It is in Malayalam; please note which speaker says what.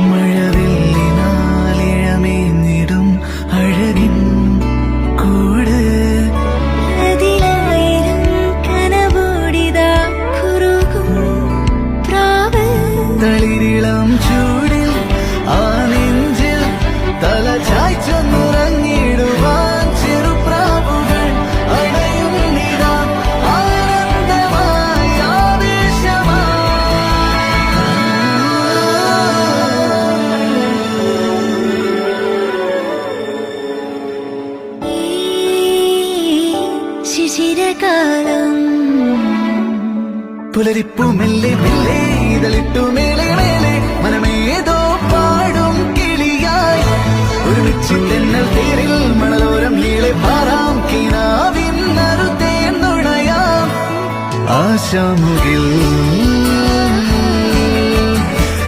Speaker 1: മഴവില്ലിനാലിഴമേഞ്ഞിടും അഴകിൻ കൂട്
Speaker 2: അതിലായിരം കനവോടിതാ കുറുകും പ്രാവ്
Speaker 1: തളിരിളം ചൂടിൽ ആ നെഞ്ചിൽ തല ചായ്ച്ചൊന്നുറങ്ങിടുവാൻ ചെറുപ്രാവുകൾ അടയുന്നിതാ ആനന്ദമായി
Speaker 2: ഈ ശിശിരകാലം
Speaker 1: പുലരിപ്പു മെല്ലെ മെല്ലെ ഇതളിട്ടു മേലെ മേലെ മനമേതോ പാടും കിളിയായി ഒരുമിച്ചില്ലെന്നൽ തേരിൽ മണലോരം നീളെ പാറാം കിനാവിൻ നറുതേ നുണയാം ആശാമുഖേ